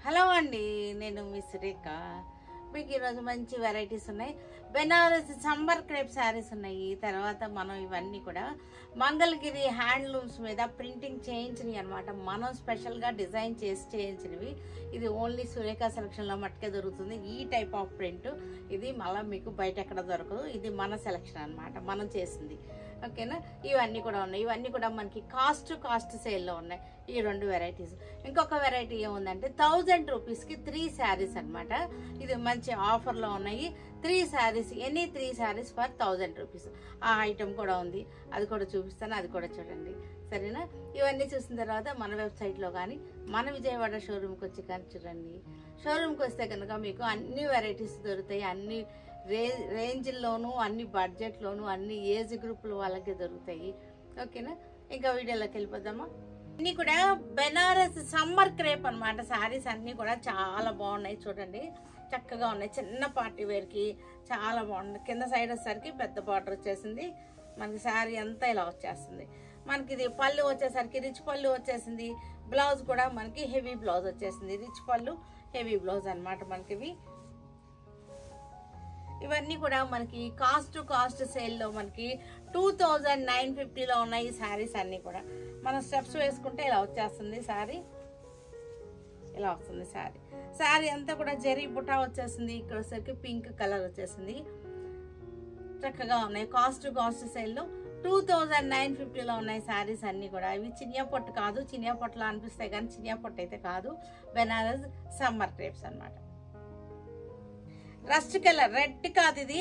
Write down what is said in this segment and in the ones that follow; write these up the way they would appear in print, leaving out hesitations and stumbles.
Hello అండి, నేను miss రేఖ. మీకు ఈరోజు మంచి వెరైటీస్ ఉన్నాయి. బెనారస్ సమ్మర్ క్రేప్ శారీస్ ఉన్నాయి. తర్వాత మనం ఇవన్నీ కూడా మంగళగిరి హ్యాండ్లూమ్స్ మీద ప్రింటింగ్ చేయించినవి అనమాట. మనం స్పెషల్గా డిజైన్ చేసి చేయించినవి. ఇది ఓన్లీ సురేఖ సెలక్షన్లో మట్టుకే దొరుకుతుంది. ఈ టైప్ ఆఫ్ ప్రింట్ ఇది మళ్ళీ మీకు బయట ఎక్కడ దొరకదు. ఇది మన సెలక్షన్ అనమాట, మనం చేసింది. ఓకేనా, ఇవన్నీ కూడా ఉన్నాయి. ఇవన్నీ కూడా మనకి కాస్ట్ సేల్లో ఉన్నాయి ఈ రెండు వెరైటీస్. ఇంకొక వెరైటీ ఏముందంటే 1000 రూపీస్కి 3 శారీస్ అనమాట. ఇది మంచి ఆఫర్లో ఉన్నాయి. 3 saris, any 3 saris for 1000 rupees. ఆ ఐటెం కూడా ఉంది, అది కూడా చూపిస్తాను, అది కూడా చూడండి. సరేనా, ఇవన్నీ చూసిన తర్వాత మన వెబ్సైట్లో కానీ మన విజయవాడ షోరూమ్కి వచ్చి కానీ చూడండి. షోరూమ్కి వస్తే కనుక మీకు అన్ని వెరైటీస్ దొరుకుతాయి. అన్ని రేంజ్లోనూ, అన్ని బడ్జెట్లోనూ, అన్ని ఏజ్ గ్రూపుల వాళ్ళకి దొరుకుతాయి. ఓకేనా, ఇంకా వీడియోలోకి వెళ్ళిపోదామా. అన్నీ కూడా బెనారస్ సమ్మర్ క్రేప్ అనమాట. శారీస్ అన్నీ కూడా చాలా బాగున్నాయి, చూడండి చక్కగా ఉన్నాయి. చిన్న పార్టీ వేర్కి చాలా బాగుంది. కింద సైడ్ వచ్చేసరికి పెద్ద బార్డర్ వచ్చేసింది. మనకి శారీ అంతా ఇలా వచ్చేస్తుంది. మనకి ఇది పళ్ళు వచ్చేసరికి రిచ్ పళ్ళు వచ్చేసింది. బ్లౌజ్ కూడా మనకి హెవీ బ్లౌజ్ వచ్చేసింది. రిచ్ పళ్ళు, హెవీ బ్లౌజ్ అనమాట మనకి. ఇవన్నీ కూడా మనకి కాస్ట్ సేల్లో మనకి 2950లో ఉన్నాయి. ఈ శారీస్ అన్నీ కూడా మనం స్టెప్స్ వేసుకుంటే ఇలా వచ్చేస్తుంది శారీ. ఇలా వస్తుంది శారీ. శారీ అంతా కూడా జరీ బుటా వచ్చేసింది. ఇక్కడ వచ్చేసరికి పింక్ కలర్ వచ్చేసింది. చక్కగా ఉన్నాయి. కాస్ట్ సేల్లో 2950లో ఉన్నాయి శారీస్ అన్నీ కూడా. ఇవి చినియా పొట్టు కాదు, చినియా పొట్టులా అనిపిస్తాయి కానీ చినియా పొట్టు అయితే కాదు. బెనారస్ సమ్మర్ క్రేప్స్ అనమాట. రస్ట్ కలర్, రెడ్ కాదు, ఇది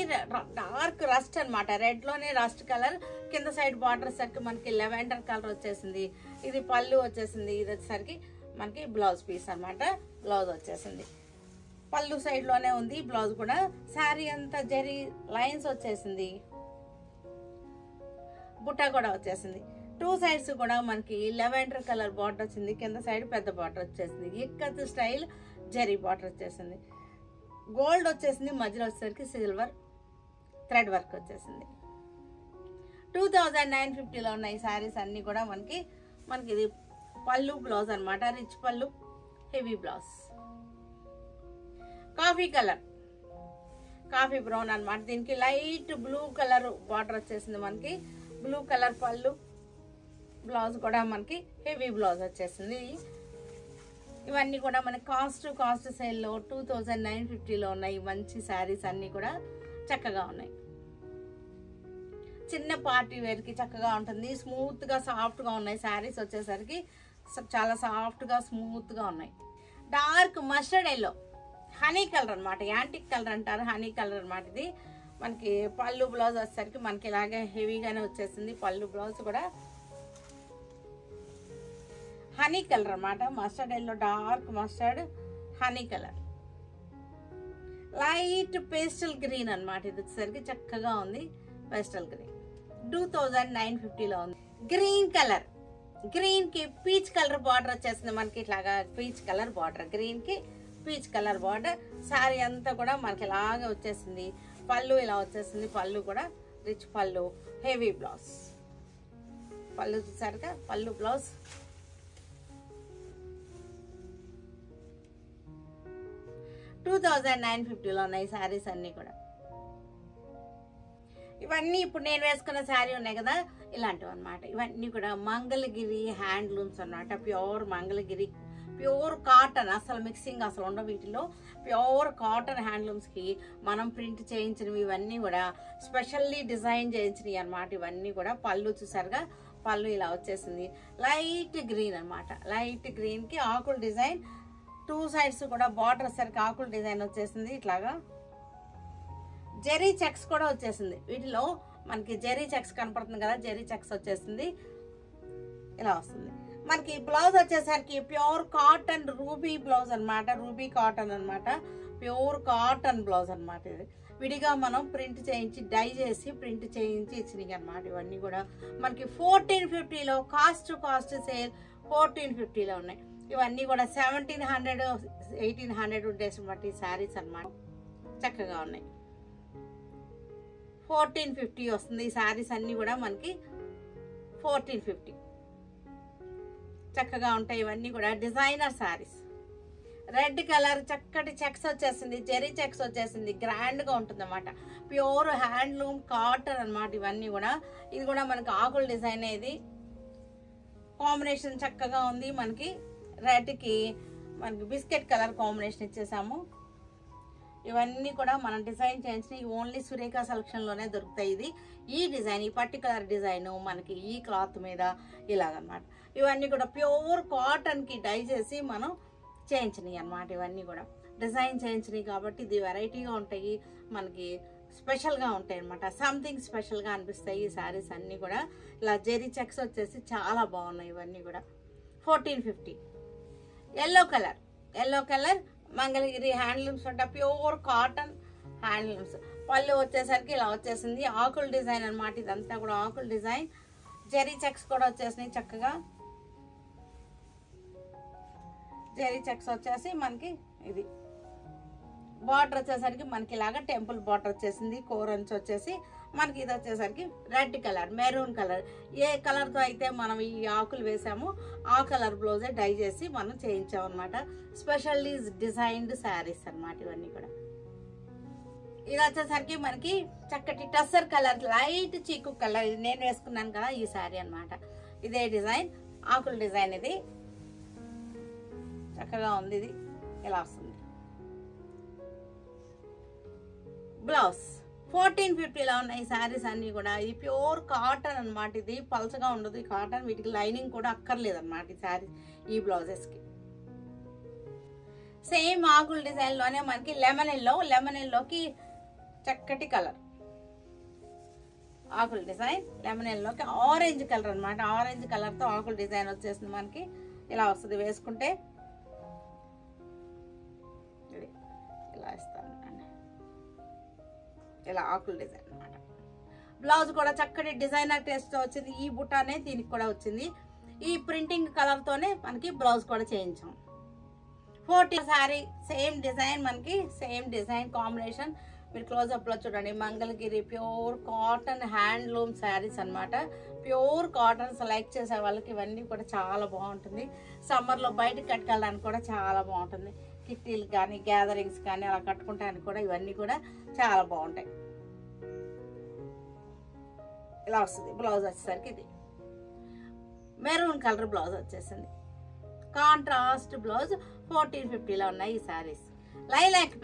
డార్క్ రస్ట్ అనమాట. రెడ్ లోనే రస్ట్ కలర్. కింద సైడ్ బార్డర్ సరికి మనకి లెవెండర్ కలర్ వచ్చేసింది. ఇది పళ్ళు వచ్చేసింది. ఇది వచ్చేసరికి మనకి బ్లౌజ్ పీస్ అనమాట. బ్లౌజ్ వచ్చేసింది. పళ్ళు సైడ్ లోనే ఉంది బ్లౌజ్ కూడా. శారీ అంతా జరీ లైన్స్ వచ్చేసింది. బుట్ట కూడా వచ్చేసింది. 2 సైడ్స్ కూడా మనకి లెవెండర్ కలర్ బార్డర్ వచ్చింది. కింద సైడ్ పెద్ద బార్డర్ వచ్చేసింది. ఇక్కత్ స్టైల్ జరీ బార్డర్ వచ్చేసింది. గోల్డ్ వచ్చేసింది. మధ్యలో వచ్చేసరికి సిల్వర్ థ్రెడ్ వర్క్ వచ్చేసింది. 2950లో ఉన్నాయి శారీస్ అన్ని కూడా మనకి. ఇది పళ్ళు బ్లౌజ్ అనమాట. రిచ్ పళ్ళు, heavy blouse. Coffee colour, coffee brown అనమాట. దీనికి లైట్ బ్లూ కలర్ బార్డర్ వచ్చేసింది. మనకి బ్లూ కలర్ పళ్ళు, బ్లౌజ్ కూడా మనకి హెవీ బ్లౌజ్ వచ్చేసింది. ఇవన్నీ కూడా మన కాస్ట్ సేల్లో 2950లో ఉన్నాయి. మంచి శారీస్ అన్నీ కూడా చక్కగా ఉన్నాయి. చిన్న పార్టీ వేర్కి చక్కగా ఉంటుంది. స్మూత్గా సాఫ్ట్గా ఉన్నాయి. శారీస్ వచ్చేసరికి చాలా సాఫ్ట్గా స్మూత్గా ఉన్నాయి. Dark mustard yellow, honey colour అనమాట. యాంటిక్ కలర్ అంటారు, హనీ కలర్ అనమాట. ఇది మనకి పళ్ళు బ్లౌజ్ వచ్చేసరికి మనకి ఇలాగే హెవీగానే వచ్చేసింది. పళ్ళు బ్లౌజ్ కూడా హనీ కలర్ అనమాట. Mustard yellow, dark mustard, honey colour, light pastel green అనమాట. ఇది వచ్చేసరికి చక్కగా ఉంది. పేస్టల్ గ్రీన్ 2950లో ఉంది. గ్రీన్ కలర్, గ్రీన్ కి పీచ్ కలర్ బార్డర్ వచ్చేసింది. మనకి ఇట్లాగా పీచ్ కలర్ బార్డర్, గ్రీన్ కి పీచ్ కలర్ బార్డర్. శారీ అంతా కూడా మనకి ఇలాగే వచ్చేసింది. పళ్ళు ఇలా వచ్చేసింది. పళ్ళు కూడా రిచ్ పళ్ళు, హెవీ బ్లౌజ్. పళ్ళు చూసారుగా, పళ్ళు బ్లౌజ్. $2950లో ఉన్నాయి శారీస్ అన్నీ కూడా. ఇవన్నీ ఇప్పుడు నేను వేసుకున్న శారీ ఉన్నాయి కదా, ఇలాంటివి అనమాట. ఇవన్నీ కూడా మంగళగిరి హ్యాండ్లూమ్స్ అనమాట. Pure Mangalagiri, pure cotton. అసలు మిక్సింగ్ అసలు ఉండవు వీటిలో. ప్యూర్ కాటన్ హ్యాండ్లూమ్స్కి మనం ప్రింట్ చేయించినవి. ఇవన్నీ కూడా స్పెషల్లీ డిజైన్ చేయించినవి అనమాట. ఇవన్నీ కూడా పళ్ళు చూసారుగా, పళ్ళు ఇలా వచ్చేసింది. లైట్ గ్రీన్ అనమాట. లైట్ గ్రీన్కి ఆకుల డిజైన్. 2 సైడ్స్ కూడా బార్డర్ సరికి ఆకుల డిజైన్ వచ్చేసింది. ఇట్లాగా జెరీ చెక్స్ కూడా వచ్చేసింది. వీటిలో మనకి జెరీ చెక్స్ కనపడుతుంది కదా, జెరీ చెక్స్ వచ్చేసింది. ఇలా వస్తుంది. మనకి బ్లౌజ్ వచ్చేసరికి ప్యూర్ కాటన్ రూబీ బ్లౌజ్ అనమాట. రూబీ కాటన్ అనమాట. ప్యూర్ కాటన్ బ్లౌజ్ అనమాట. ఇది విడిగా మనం ప్రింట్ చేయించి, డై చేసి ప్రింట్ చేయించి ఇచ్చినాయి అనమాట. ఇవన్నీ కూడా మనకి 1450లో కాస్ట్ సేల్ 1450లో ఉన్నాయి. ఇవన్నీ కూడా 1700, 1800 ఉండేసి బట్టి శారీస్ అనమాట. చక్కగా ఉన్నాయి. 1450 వస్తుంది. ఈ శారీస్ అన్నీ కూడా మనకి 1450 చక్కగా ఉంటాయి. ఇవన్నీ కూడా డిజైనర్ శారీస్. రెడ్ కలర్ చక్కటి చెక్స్ వచ్చేసింది, జెరీ చెక్స్ వచ్చేసింది, గ్రాండ్గా ఉంటుంది అన్నమాట. ప్యూర్ హ్యాండ్లూమ్ కాటన్ అనమాట ఇవన్నీ కూడా. ఇది కూడా మనకి ఆకుల డిజైన్, ఇది కాంబినేషన్ చక్కగా ఉంది. మనకి రెడ్కి మనకి బిస్కెట్ కలర్ కాంబినేషన్ ఇచ్చేసాము. ఇవన్నీ కూడా మనం డిజైన్ చేయించినవి ఓన్లీ సురేఖ సెలక్షన్లోనే దొరుకుతాయి. ఇది ఈ డిజైన్, ఈ పర్టికులర్ డిజైన్ మనకి ఈ క్లాత్ మీద ఇలాగనమాట. ఇవన్నీ కూడా ప్యూర్ కాటన్కి డై చేసి మనం చేయించినవి అనమాట. ఇవన్నీ కూడా డిజైన్ చేయించినవి కాబట్టి ఇది వెరైటీగా ఉంటాయి, మనకి స్పెషల్గా ఉంటాయి అనమాట. సంథింగ్ స్పెషల్గా అనిపిస్తాయి ఈ శారీస్ అన్నీ కూడా. ఇలా జెరీ చెక్స్ వచ్చేసి చాలా బాగున్నాయి ఇవన్నీ కూడా. 1450. ఎల్లో కలర్ మంగళగిరి హ్యాండ్లూమ్స్ అంట, ప్యూర్ కాటన్ హ్యాండ్లూమ్స్. పళ్ళు వచ్చేసరికి ఇలా వచ్చేసింది, ఆకుల డిజైన్ అనమాట. ఇదంతా కూడా ఆకుల డిజైన్, జెరీ చెక్స్ కూడా వచ్చేసినాయి చక్కగా. జెరీ చెక్స్ వచ్చేసి మనకి ఇది బార్డర్ వచ్చేసరికి మనకి ఇలాగా టెంపుల్ బార్డర్ వచ్చేసింది. కోరన్స్ వచ్చేసి మనకి ఇది వచ్చేసరికి రెడ్ కలర్, మెరూన్ కలర్. ఏ కలర్తో అయితే మనం ఈ ఆకులు వేసామో ఆ కలర్ బ్లౌజే డై చేసి మనం చేయించాం అనమాట. స్పెషల్లీ డిజైన్డ్ శారీస్ అనమాట ఇవన్నీ కూడా. ఇది వచ్చేసరికి మనకి చక్కటి టస్సర్ కలర్, లైట్ చీకు కలర్. ఇది నేను వేసుకున్నాను కదా ఈ శారీ అనమాట. ఇదే డిజైన్, ఆకుల డిజైన్. ఇది చక్కగా ఉంది. ఇది ఇలా వస్తుంది. బ్లౌజ్ 1450లో ఉన్నాయి శారీస్ అన్నీ కూడా. ఇది ప్యూర్ కాటన్ అనమాట. ఇది పల్చగా ఉండదు ఈ కాటన్. వీటికి లైనింగ్ కూడా అక్కర్లేదు అనమాట ఈ శారీ, ఈ బ్లౌజెస్కి. సేమ్ ఆకుల డిజైన్లోనే మనకి లెమన్ ఎల్లోకి చక్కటి కలర్, ఆకుల డిజైన్. లెమన్ ఎల్లోకి ఆరెంజ్ కలర్ అనమాట. ఆరెంజ్ కలర్తో ఆకుల డిజైన్ వచ్చేసింది మనకి. ఇలా వస్తుంది వేసుకుంటే. ఇలా ఇస్తాను, ఇలా ఆకుల డిజైన్ అనమాట. బ్లౌజ్ కూడా చక్కటి డిజైనర్ టేస్ట్తో వచ్చింది. ఈ బుటానే దీనికి కూడా వచ్చింది. ఈ ప్రింటింగ్ కలర్తోనే మనకి బ్లౌజ్ కూడా చేయించాం. 40 శారీ, సేమ్ డిజైన్, మనకి సేమ్ డిజైన్ కాంబినేషన్. మీరు క్లోజప్లో చూడండి. Mangalagiri pure cotton handloom saris అనమాట. ప్యూర్ కాటన్ సెలెక్ట్ చేసే వాళ్ళకి ఇవన్నీ కూడా చాలా బాగుంటుంది. సమ్మర్లో బయటకు కట్టుకెళ్ళడానికి కూడా చాలా బాగుంటుంది. కిట్టీలు కానీ గ్యాదరింగ్స్ కానీ అలా కట్టుకుంటానికి కూడా ఇవన్నీ కూడా చాలా బాగుంటాయి. ఇలా వస్తుంది బ్లౌజ్ వచ్చేసరికి. ఇది మెరూన్ కలర్ బ్లౌజ్ వచ్చేసింది, కాంట్రాస్ట్ బ్లౌజ్. 1450లో ఉన్నాయి ఈ శారీస్. లైలాక్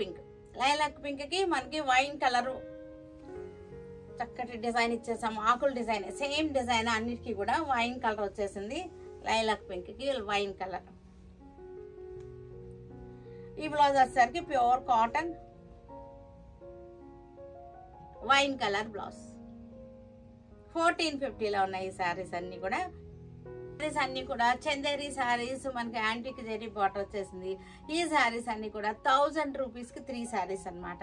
పింక్కి మనకి వైన్ కలరు చక్కటి డిజైన్ ఇచ్చేసాము. ఆకుల డిజైన్, సేమ్ డిజైన్ అన్నిటికీ కూడా వైన్ కలర్ వచ్చేసింది. లైలాక్ పింక్కి వైన్ కలర్. ఈ బ్లౌజ్ వచ్చేసరికి pure cotton wine colour blouse. 1450లో ఉన్నాయి ఈ శారీస్ అన్ని కూడా. శారీస్ అన్ని కూడా చందేరి శారీస్, మనకి యాంటిక్ జెరీ బార్డర్ వచ్చేసింది. ఈ శారీస్ అన్ని కూడా 1000 రూపీస్కి 3 శారీస్ అనమాట.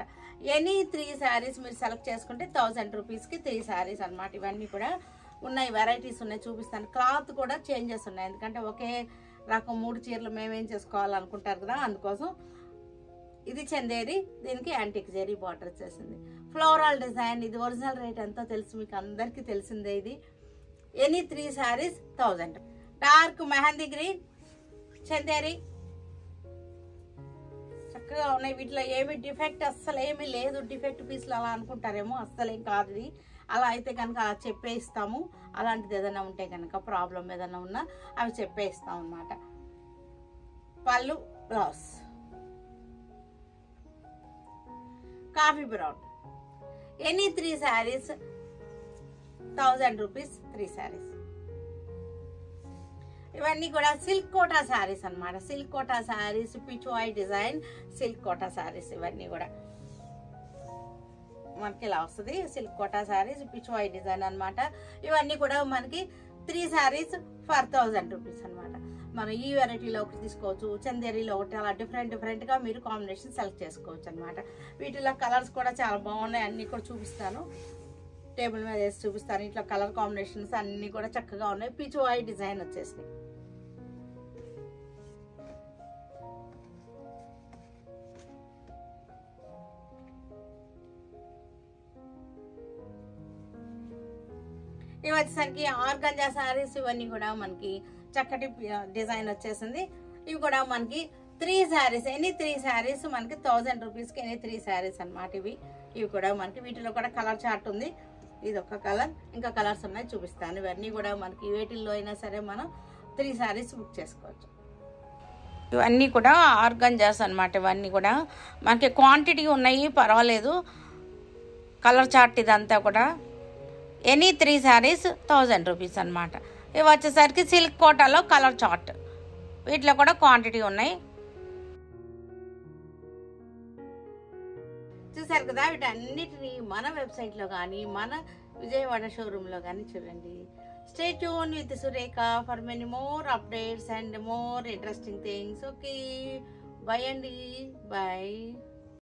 ఎనీ 3 శారీస్ మీరు సెలెక్ట్ చేసుకుంటే 1000 రూపీస్కి 3 శారీస్ అనమాట. ఇవన్నీ కూడా ఉన్నాయి, వెరైటీస్ ఉన్నాయి, చూపిస్తాను. క్లాత్ కూడా చేంజెస్ ఉన్నాయి, ఎందుకంటే ఒకే రకం 3 చీరలు మేమేం చేసుకోవాలనుకుంటారు కదా, అందుకోసం. ఇది చందేరి, దీనికి యాంటిక్ జెరీ బార్డర్ వచ్చేసింది. Floral design. ఇది ఒరిజినల్ రేట్ ఎంతో తెలుసు మీకు అందరికీ తెలిసిందే. ఇది any 3 saris 1000. Dark mehndi green Chanderi చక్కగా ఉన్నాయి. వీటిలో ఏమి డిఫెక్ట్ అస్సలు ఏమీ లేదు. డిఫెక్ట్ పీస్లు అలా అనుకుంటారేమో, అస్సలేం కాదు ఇది. అలా అయితే కనుక చెప్పేస్తాము. అలాంటిది ఏదైనా ఉంటే కనుక, ప్రాబ్లం ఏదైనా ఉన్నా అవి చెప్పేస్తాం అన్నమాట. పళ్ళు, blouse coffee brown. Any 3 saris 1000 rupees 3 saris. ఇవన్నీ కూడా సిల్క్ కోటా శారీస్ అనమాట. Silk Kota saris, Pichwai design silk Kota saris. ఇవన్నీ కూడా మనకి ఇలా వస్తుంది. సిల్క్ కోటా శారీస్, పిచ్వాయ్ డిజైన్ అనమాట. ఇవన్నీ కూడా మనకి 3 శారీస్ ఫర్ 1000 రూపీస్ అనమాట. మనం ఈ వెరైటీలో ఒకటి తీసుకోవచ్చు, చందేరిలో ఒకటి, అలా డిఫరెంట్గా మీరు కాంబినేషన్ సెలెక్ట్ చేసుకోవచ్చు అనమాట. వీటిలో కలర్స్ కూడా చాలా బాగున్నాయి, అన్నీ కూడా చూపిస్తాను. టేబుల్ మీద వేసి చూపిస్తాను. ఇట్లా కలర్ కాంబినేషన్స్ అన్నీ కూడా చక్కగా ఉన్నాయి. పిచ్వాయ్ డిజైన్ వచ్చేసినాయి. ఇవి వచ్చేసరికి ఆర్గంజా శారీస్. ఇవన్నీ కూడా మనకి చక్కటి డిజైన్ వచ్చేసింది. ఇవి కూడా మనకి 3 శారీస్, ఎనీ 3 శారీస్ మనకి 1000 రూపీస్కి ఎనీ 3 శారీస్ అనమాట. ఇవి కూడా మనకి వీటిలో కూడా కలర్ చార్ట్ ఉంది. ఇది ఒక కలర్, ఇంకా కలర్స్ ఉన్నాయి చూపిస్తాను. ఇవన్నీ కూడా మనకి వేటిల్లో అయినా సరే మనం 3 శారీస్ బుక్ చేసుకోవచ్చు. ఇవన్నీ కూడా ఆర్గంజాస్ అనమాట. ఇవన్నీ కూడా మనకి క్వాంటిటీ ఉన్నాయి, పర్వాలేదు. కలర్ చార్ట్ ఇదంతా కూడా ఎనీ 3 శారీస్ 1000 రూపీస్ అనమాట. ఇవి వచ్చేసరికి సిల్క్ కోటాలో కలర్ చార్ట్, వీటిలో కూడా క్వాంటిటీ ఉన్నాయి. చూసారు కదా, వీటన్నిటిని మన వెబ్సైట్లో కానీ మన విజయవాడ షోరూంలో కానీ చూడండి. Stay tuned with Surekha for many more updates and more interesting things. Okay, bye Andy, bye.